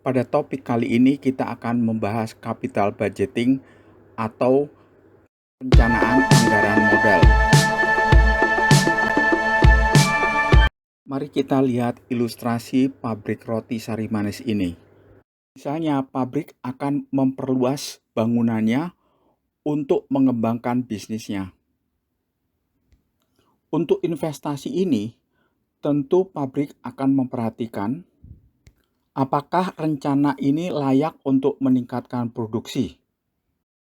Pada topik kali ini kita akan membahas capital budgeting atau perencanaan anggaran modal. Mari kita lihat ilustrasi pabrik roti sari manis ini. Misalnya pabrik akan memperluas bangunannya untuk mengembangkan bisnisnya. Untuk investasi ini, tentu pabrik akan memperhatikan apakah rencana ini layak untuk meningkatkan produksi.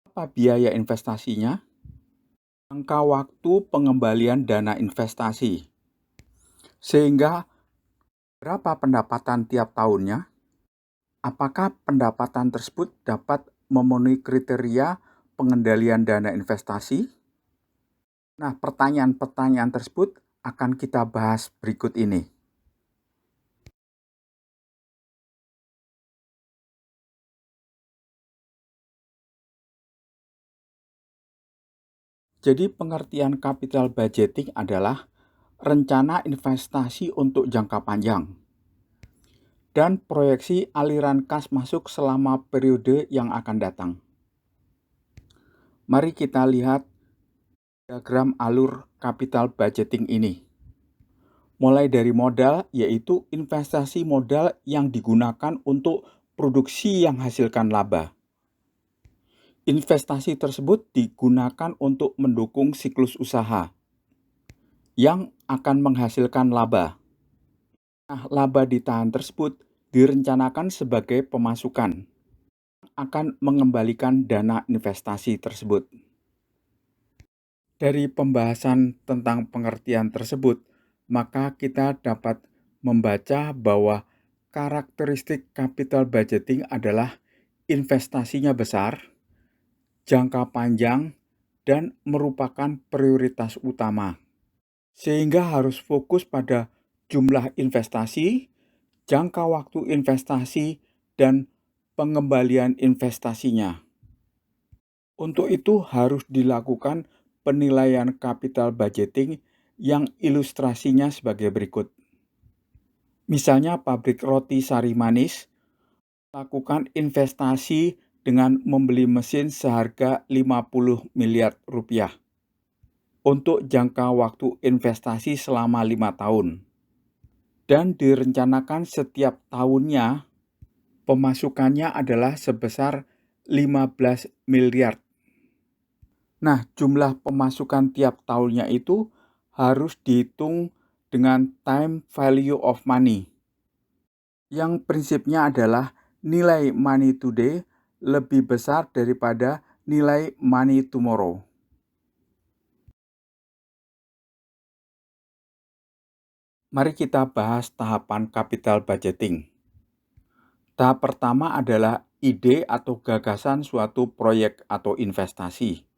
Apa biaya investasinya? Jangka waktu pengembalian dana investasi. Sehingga berapa pendapatan tiap tahunnya? Apakah pendapatan tersebut dapat memenuhi kriteria pengendalian dana investasi? Nah, pertanyaan-pertanyaan tersebut akan kita bahas berikut ini. Jadi pengertian capital budgeting adalah rencana investasi untuk jangka panjang dan proyeksi aliran kas masuk selama periode yang akan datang. Mari kita lihat diagram alur capital budgeting ini. Mulai dari modal, yaitu investasi modal yang digunakan untuk produksi yang hasilkan laba. Investasi tersebut digunakan untuk mendukung siklus usaha yang akan menghasilkan laba. Nah, laba ditahan tersebut direncanakan sebagai pemasukan akan mengembalikan dana investasi tersebut. Dari pembahasan tentang pengertian tersebut, maka kita dapat membaca bahwa karakteristik capital budgeting adalah investasinya besar, jangka panjang, dan merupakan prioritas utama. Sehingga harus fokus pada jumlah investasi, jangka waktu investasi, dan pengembalian investasinya. Untuk itu harus dilakukan penilaian capital budgeting yang ilustrasinya sebagai berikut. Misalnya pabrik roti sari manis lakukan investasi dengan membeli mesin seharga 50 miliar rupiah untuk jangka waktu investasi selama 5 tahun. Dan direncanakan setiap tahunnya pemasukannya adalah sebesar 15 miliar. Nah, jumlah pemasukan tiap tahunnya itu harus dihitung dengan time value of money. Yang prinsipnya adalah nilai money today lebih besar daripada nilai money tomorrow. Mari kita bahas tahapan capital budgeting. Tahap pertama adalah ide atau gagasan suatu proyek atau investasi.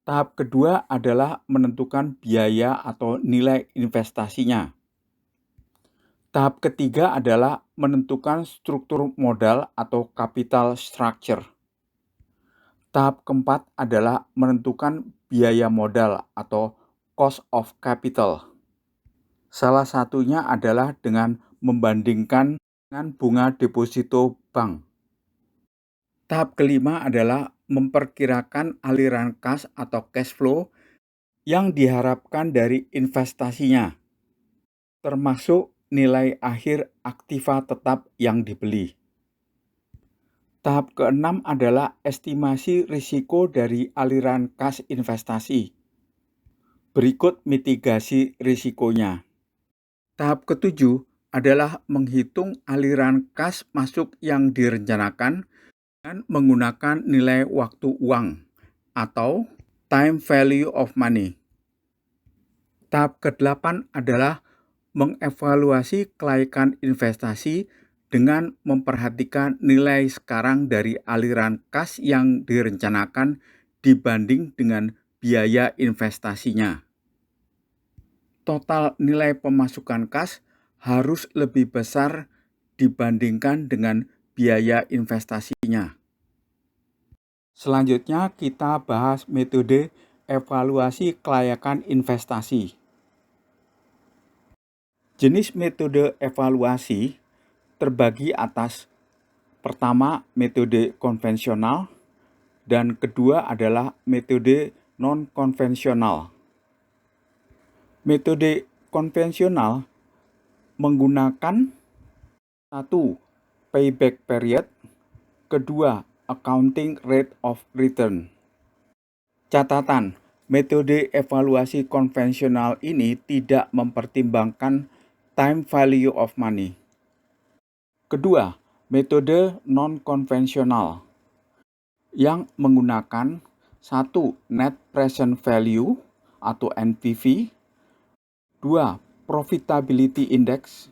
Tahap kedua adalah menentukan biaya atau nilai investasinya. Tahap ketiga adalah menentukan struktur modal atau capital structure. Tahap keempat adalah menentukan biaya modal atau cost of capital. Salah satunya adalah dengan membandingkan dengan bunga deposito bank. Tahap kelima adalah memperkirakan aliran kas atau cash flow yang diharapkan dari investasinya, termasuk nilai akhir aktiva tetap yang dibeli. Tahap keenam adalah estimasi risiko dari aliran kas investasi. Berikut mitigasi risikonya. Tahap ketujuh adalah menghitung aliran kas masuk yang direncanakan dan menggunakan nilai waktu uang atau time value of money. Tahap ke-8 adalah mengevaluasi kelaikan investasi dengan memperhatikan nilai sekarang dari aliran kas yang direncanakan dibanding dengan biaya investasinya. Total nilai pemasukan kas harus lebih besar dibandingkan dengan biaya investasinya. Selanjutnya kita bahas metode evaluasi kelayakan investasi. Jenis metode evaluasi terbagi atas pertama metode konvensional dan kedua adalah metode non-konvensional. Metode konvensional menggunakan satu, payback period, kedua, accounting rate of return. Catatan, metode evaluasi konvensional ini tidak mempertimbangkan time value of money. Kedua, metode non-konvensional yang menggunakan satu, net present value atau NPV, dua, profitability index,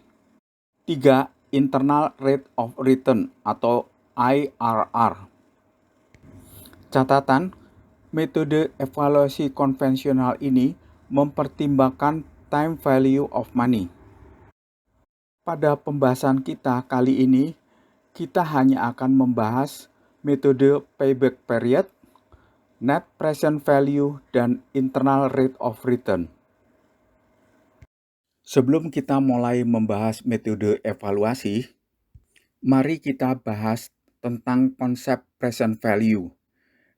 tiga, internal rate of return atau IRR. Catatan, metode evaluasi konvensional ini mempertimbangkan time value of money. Pada pembahasan kita kali ini, kita hanya akan membahas metode payback period, net present value, dan internal rate of return. Sebelum kita mulai membahas metode evaluasi, mari kita bahas tentang konsep present value,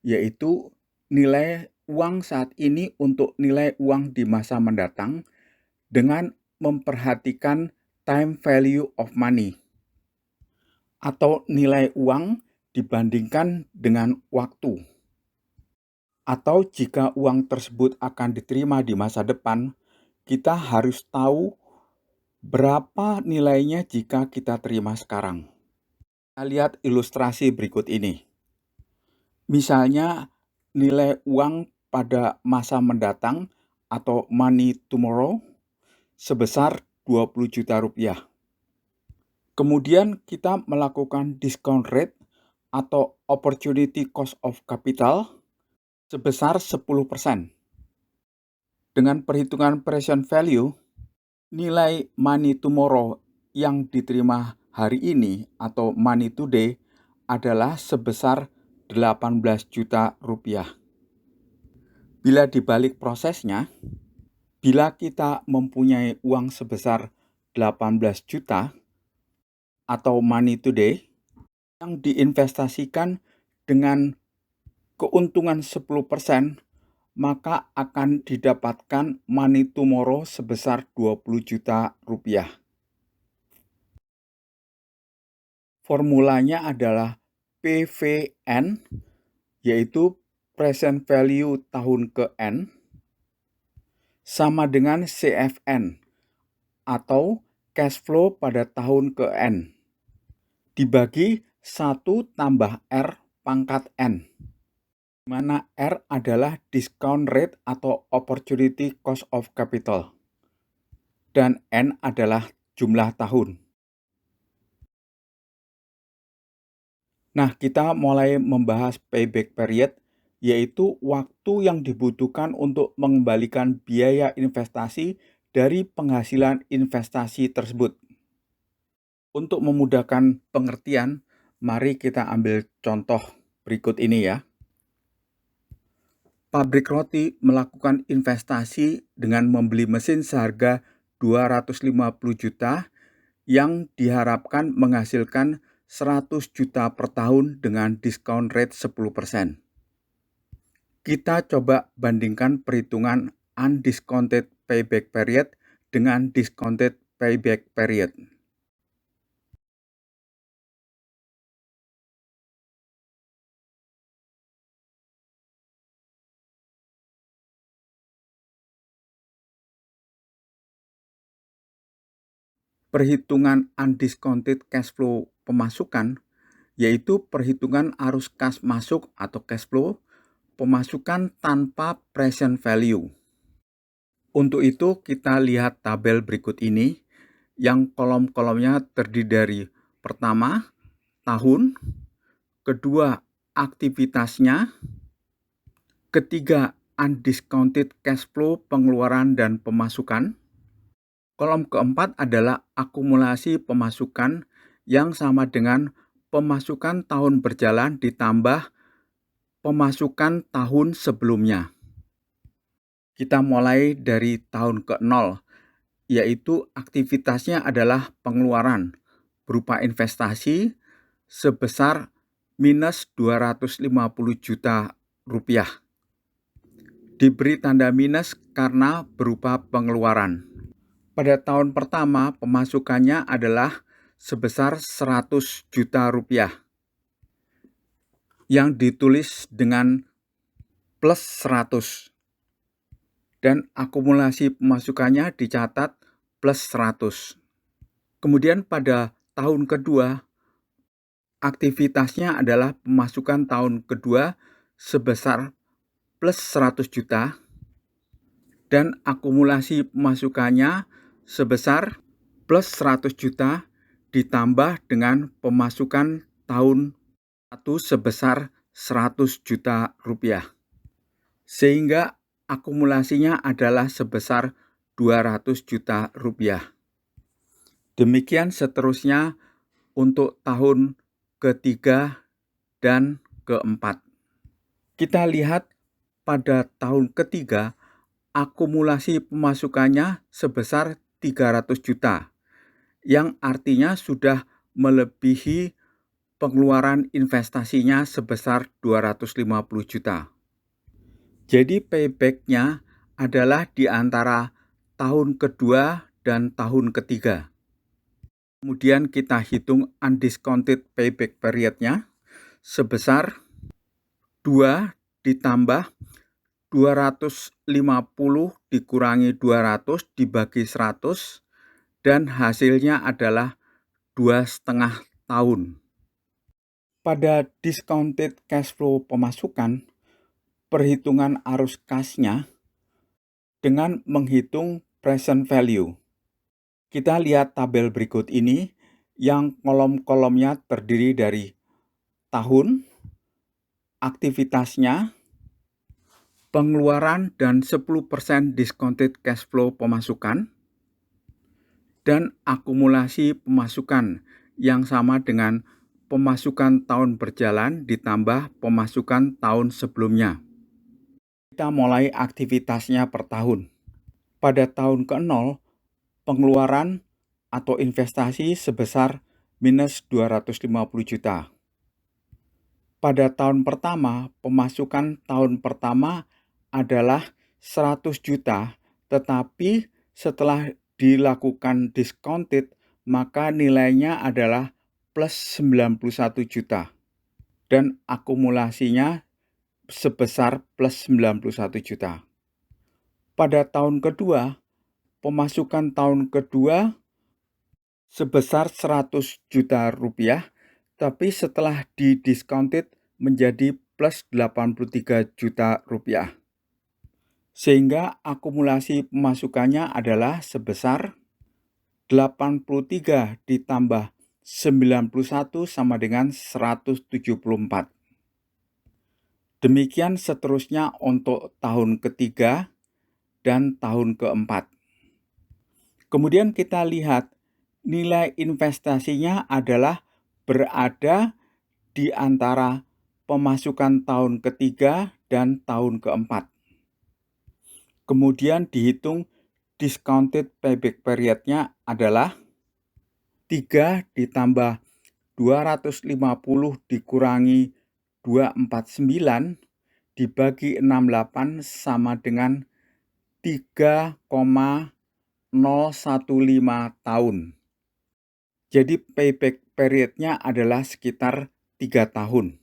yaitu nilai uang saat ini untuk nilai uang di masa mendatang dengan memperhatikan time value of money atau nilai uang dibandingkan dengan waktu. Atau jika uang tersebut akan diterima di masa depan, kita harus tahu berapa nilainya jika kita terima sekarang. Kita lihat ilustrasi berikut ini. Misalnya nilai uang pada masa mendatang atau money tomorrow sebesar 20 juta rupiah. Kemudian kita melakukan discount rate atau opportunity cost of capital sebesar 10%. Dengan perhitungan present value, nilai money tomorrow yang diterima hari ini atau money today adalah sebesar 18 juta rupiah. Bila dibalik prosesnya, bila kita mempunyai uang sebesar 18 juta atau money today yang diinvestasikan dengan keuntungan 10%, maka akan didapatkan money tomorrow sebesar 20 juta rupiah. Formulanya adalah PVN, yaitu present value tahun ke N, sama dengan CFN atau cash flow pada tahun ke N, dibagi 1 tambah R pangkat N, di mana R adalah discount rate atau opportunity cost of capital, dan N adalah jumlah tahun. Nah, kita mulai membahas payback period, yaitu waktu yang dibutuhkan untuk mengembalikan biaya investasi dari penghasilan investasi tersebut. Untuk memudahkan pengertian, mari kita ambil contoh berikut ini ya. Pabrik roti melakukan investasi dengan membeli mesin seharga 250 juta yang diharapkan menghasilkan 100 juta per tahun dengan discount rate 10%. Kita coba bandingkan perhitungan undiscounted payback period dengan discounted payback period. Perhitungan undiscounted cash flow pemasukan, yaitu perhitungan arus kas masuk atau cash flow pemasukan tanpa present value. Untuk itu kita lihat tabel berikut ini yang kolom-kolomnya terdiri dari pertama, tahun, kedua, aktivitasnya, ketiga, undiscounted cash flow pengeluaran dan pemasukan. Kolom keempat adalah akumulasi pemasukan yang sama dengan pemasukan tahun berjalan ditambah pemasukan tahun sebelumnya. Kita mulai dari tahun ke-0, yaitu aktivitasnya adalah pengeluaran. berupa investasi sebesar minus 250 juta rupiah. Diberi tanda minus karena berupa pengeluaran. Pada tahun pertama pemasukannya adalah sebesar 100 juta rupiah yang ditulis dengan plus 100 dan akumulasi pemasukannya dicatat plus 100. Kemudian pada tahun kedua aktivitasnya adalah pemasukan tahun kedua sebesar plus 100 juta dan akumulasi pemasukannya sebesar plus 100 juta ditambah dengan pemasukan tahun 1 sebesar 100 juta rupiah. Sehingga akumulasinya adalah sebesar 200 juta rupiah. Demikian seterusnya untuk tahun ketiga dan keempat. Kita lihat pada tahun ketiga, akumulasi pemasukannya sebesar 300 juta, yang artinya sudah melebihi pengeluaran investasinya sebesar 250 juta. Jadi payback-nya adalah di antara tahun kedua dan tahun ketiga. Kemudian kita hitung undiscounted payback period-nya sebesar 2 ditambah 250 dikurangi 200 dibagi 100 dan hasilnya adalah 2,5 tahun. Pada discounted cash flow pemasukan, perhitungan arus kasnya dengan menghitung present value. Kita lihat tabel berikut ini yang kolom-kolomnya terdiri dari tahun, aktivitasnya, pengeluaran dan 10% discounted cash flow pemasukan, dan akumulasi pemasukan yang sama dengan pemasukan tahun berjalan ditambah pemasukan tahun sebelumnya. Kita mulai aktivitasnya per tahun. Pada tahun ke-0, pengeluaran atau investasi sebesar minus 250 juta. Pada tahun pertama, pemasukan tahun pertama adalah 100 juta, tetapi setelah dilakukan discounted, maka nilainya adalah plus 91 juta. Dan akumulasinya sebesar plus 91 juta. Pada tahun kedua, pemasukan tahun kedua sebesar 100 juta rupiah, tapi setelah didiscounted menjadi plus 83 juta rupiah. Sehingga akumulasi pemasukannya adalah sebesar 83 ditambah 91 sama dengan 174. Demikian seterusnya untuk tahun ketiga dan tahun keempat. Kemudian kita lihat nilai investasinya adalah berada di antara pemasukan tahun ketiga dan tahun keempat. Kemudian dihitung discounted payback period-nya adalah 3 ditambah 250 dikurangi 249 dibagi 68 sama dengan 3,015 tahun. Jadi payback period-nya adalah sekitar 3 tahun.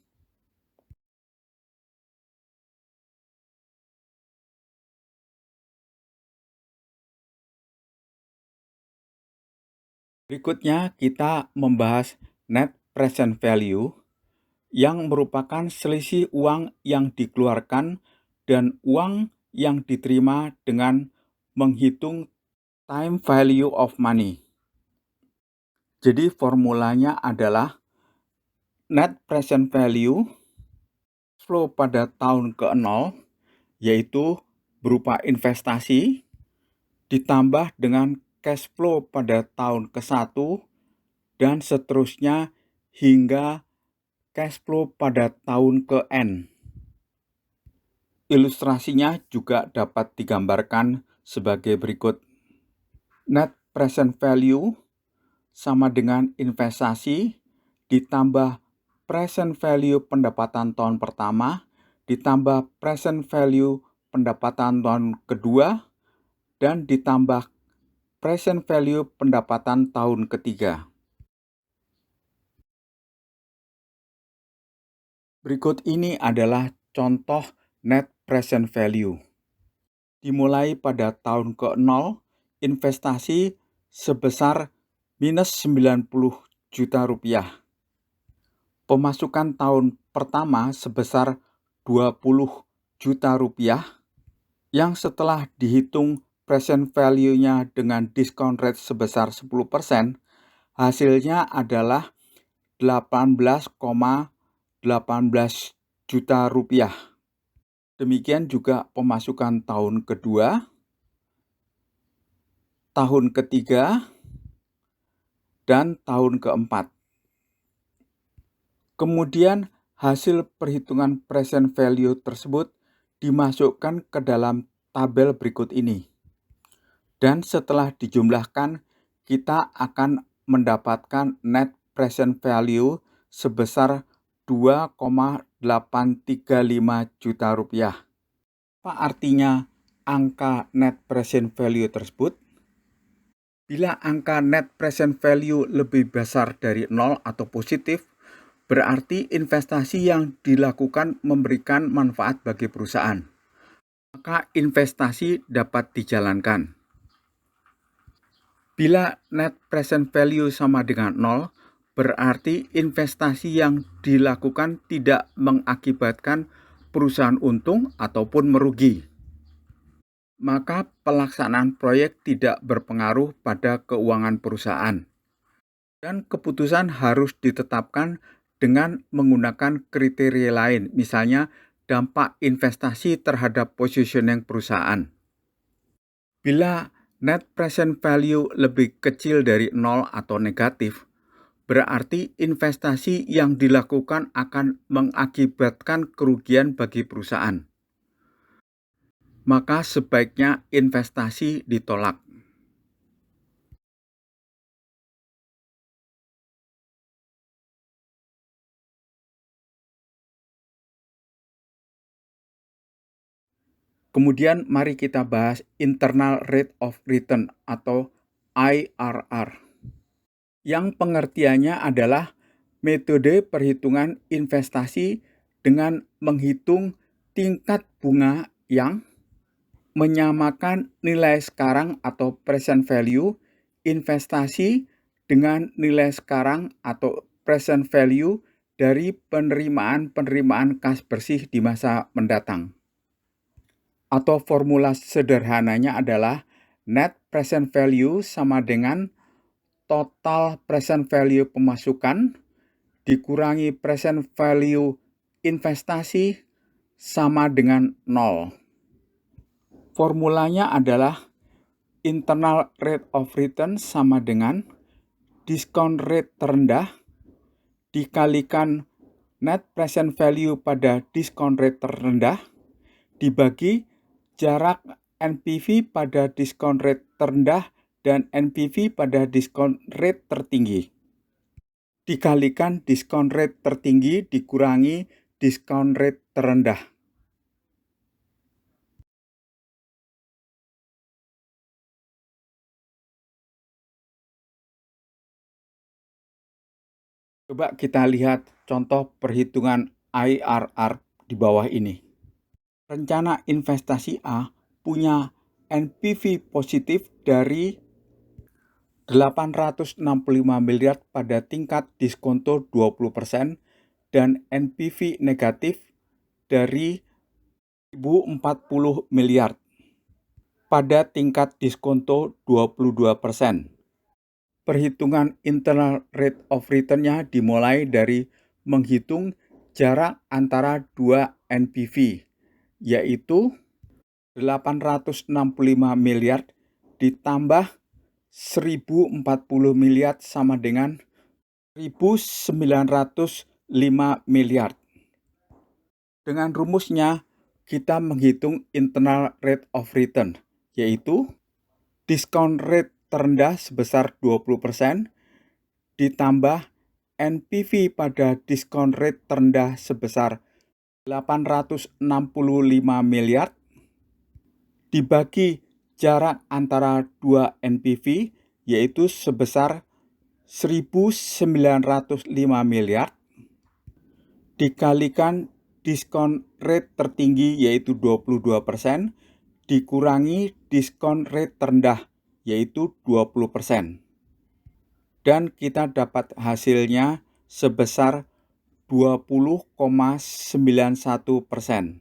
Berikutnya kita membahas net present value yang merupakan selisih uang yang dikeluarkan dan uang yang diterima dengan menghitung time value of money. Jadi formulanya adalah net present value flow pada tahun ke-0, yaitu berupa investasi, ditambah dengan cash flow pada tahun ke-1, dan seterusnya hingga cash flow pada tahun ke-N. Ilustrasinya juga dapat digambarkan sebagai berikut. Net present value sama dengan investasi ditambah present value pendapatan tahun pertama ditambah present value pendapatan tahun kedua dan ditambah present value pendapatan tahun ketiga. Berikut ini adalah contoh net present value. Dimulai pada tahun ke-0, investasi sebesar minus 90 juta rupiah. Pemasukan tahun pertama sebesar 20 juta rupiah, yang setelah dihitung present value-nya dengan discount rate sebesar 10%, hasilnya adalah 18,18 juta rupiah. Demikian juga pemasukan tahun kedua, tahun ketiga, dan tahun keempat. Kemudian hasil perhitungan present value tersebut dimasukkan ke dalam tabel berikut ini. Dan setelah dijumlahkan, kita akan mendapatkan net present value sebesar 2,835 juta rupiah. Apa artinya angka net present value tersebut? Bila angka net present value lebih besar dari 0 atau positif, berarti investasi yang dilakukan memberikan manfaat bagi perusahaan. Maka investasi dapat dijalankan. Bila net present value sama dengan 0, berarti investasi yang dilakukan tidak mengakibatkan perusahaan untung ataupun merugi. Maka pelaksanaan proyek tidak berpengaruh pada keuangan perusahaan. Dan keputusan harus ditetapkan dengan menggunakan kriteria lain, misalnya dampak investasi terhadap positioning perusahaan. Bila net present value lebih kecil dari 0 atau negatif, berarti investasi yang dilakukan akan mengakibatkan kerugian bagi perusahaan. Maka sebaiknya investasi ditolak. Kemudian mari kita bahas internal rate of return atau IRR. Yang pengertiannya adalah metode perhitungan investasi dengan menghitung tingkat bunga yang menyamakan nilai sekarang atau present value investasi dengan nilai sekarang atau present value dari penerimaan kas bersih di masa mendatang. Atau formula sederhananya adalah net present value sama dengan total present value pemasukan dikurangi present value investasi sama dengan 0. Formulanya adalah internal rate of return sama dengan discount rate terendah dikalikan net present value pada discount rate terendah dibagi jarak NPV pada discount rate terendah dan NPV pada discount rate tertinggi. Dikalikan discount rate tertinggi dikurangi discount rate terendah. Coba kita lihat contoh perhitungan IRR di bawah ini. Rencana investasi A punya NPV positif dari 865 miliar pada tingkat diskonto 20% dan NPV negatif dari 1.040 miliar pada tingkat diskonto 22%. Perhitungan internal rate of return-nya dimulai dari menghitung jarak antara dua NPV, yaitu 865 miliar ditambah 1.040 miliar sama dengan 1.905 miliar. Dengan rumusnya, kita menghitung internal rate of return, yaitu discount rate terendah sebesar 20% ditambah NPV pada diskon rate terendah sebesar 865 miliar dibagi jarak antara dua NPV yaitu sebesar 1.905 miliar dikalikan diskon rate tertinggi yaitu 22% dikurangi diskon rate terendah yaitu 20%. Dan kita dapat hasilnya sebesar 20,91%.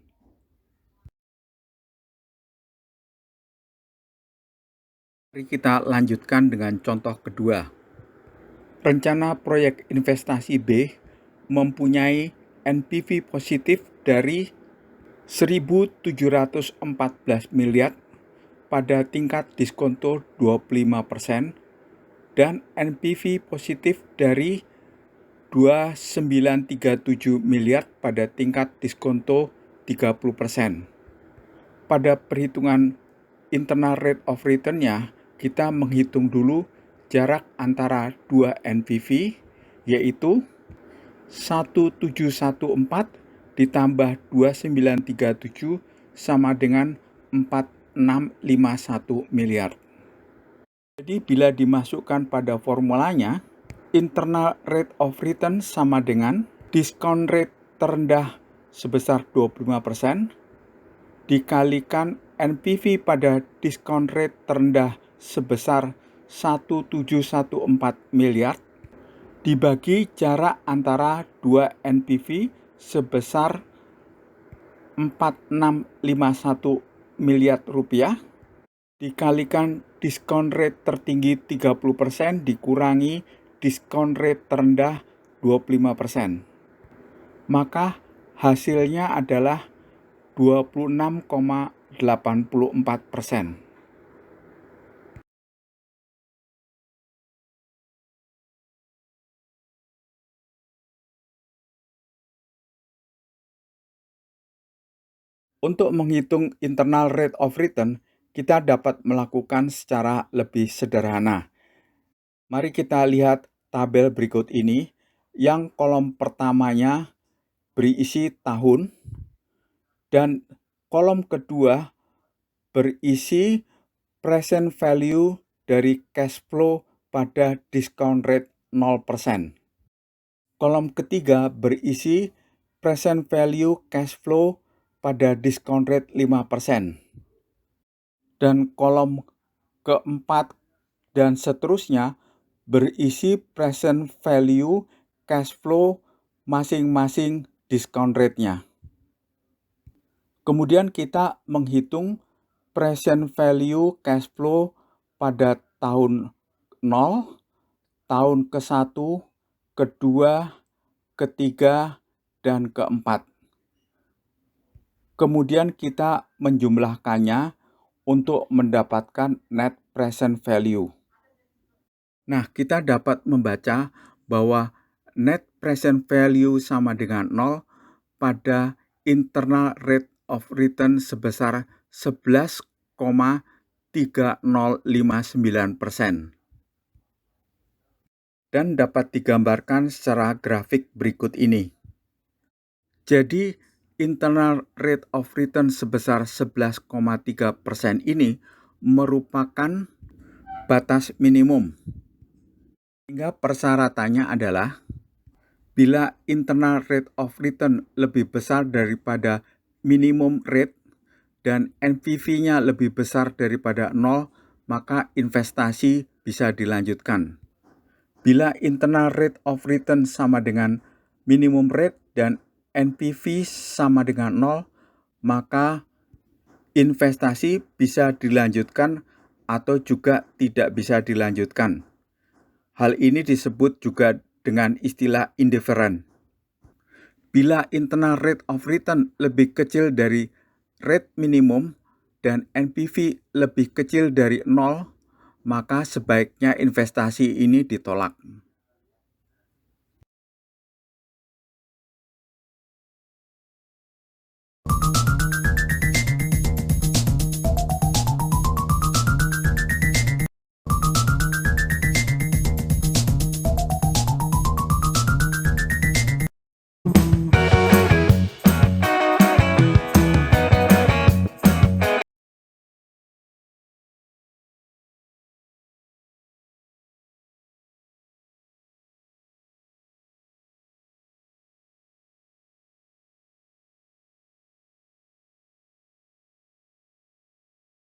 Mari kita lanjutkan dengan contoh kedua. Rencana proyek investasi B mempunyai NPV positif dari 1.714 miliar pada tingkat diskonto 25% dan NPV positif dari 2.937 miliar pada tingkat diskonto 30%. Pada perhitungan internal rate of return-nya, kita menghitung dulu jarak antara dua NPV, yaitu 1.714 ditambah 2.937 sama dengan 4.651 miliar. Jadi bila dimasukkan pada formulanya, internal rate of return sama dengan diskon rate terendah sebesar 25% dikalikan NPV pada diskon rate terendah sebesar 1.714 miliar dibagi jarak antara dua NPV sebesar 4.651 miliar rupiah dikalikan diskon rate tertinggi 30% dikurangi diskon rate terendah 25%. Maka hasilnya adalah 26,84%. Untuk menghitung internal rate of return, kita dapat melakukan secara lebih sederhana. Mari kita lihat tabel berikut ini, yang kolom pertamanya berisi tahun, dan kolom kedua berisi present value dari cash flow pada discount rate 0%. Kolom ketiga berisi present value cash flow pada discount rate 5%. Dan kolom keempat dan seterusnya berisi present value cash flow masing-masing discount rate-nya. Kemudian kita menghitung present value cash flow pada tahun 0, tahun ke-1, kedua, ketiga, dan keempat. Kemudian kita menjumlahkannya untuk mendapatkan net present value. Nah, kita dapat membaca bahwa net present value sama dengan 0 pada internal rate of return sebesar 11,3059%. Dan dapat digambarkan secara grafik berikut ini. Jadi, internal rate of return sebesar 11,3% ini merupakan batas minimum. Sehingga persyaratannya adalah bila internal rate of return lebih besar daripada minimum rate dan NPV-nya lebih besar daripada 0, maka investasi bisa dilanjutkan. Bila internal rate of return sama dengan minimum rate dan NPV sama dengan 0, maka investasi bisa dilanjutkan atau juga tidak bisa dilanjutkan. Hal ini disebut juga dengan istilah indifferent. Bila internal rate of return lebih kecil dari rate minimum dan NPV lebih kecil dari 0, maka sebaiknya investasi ini ditolak.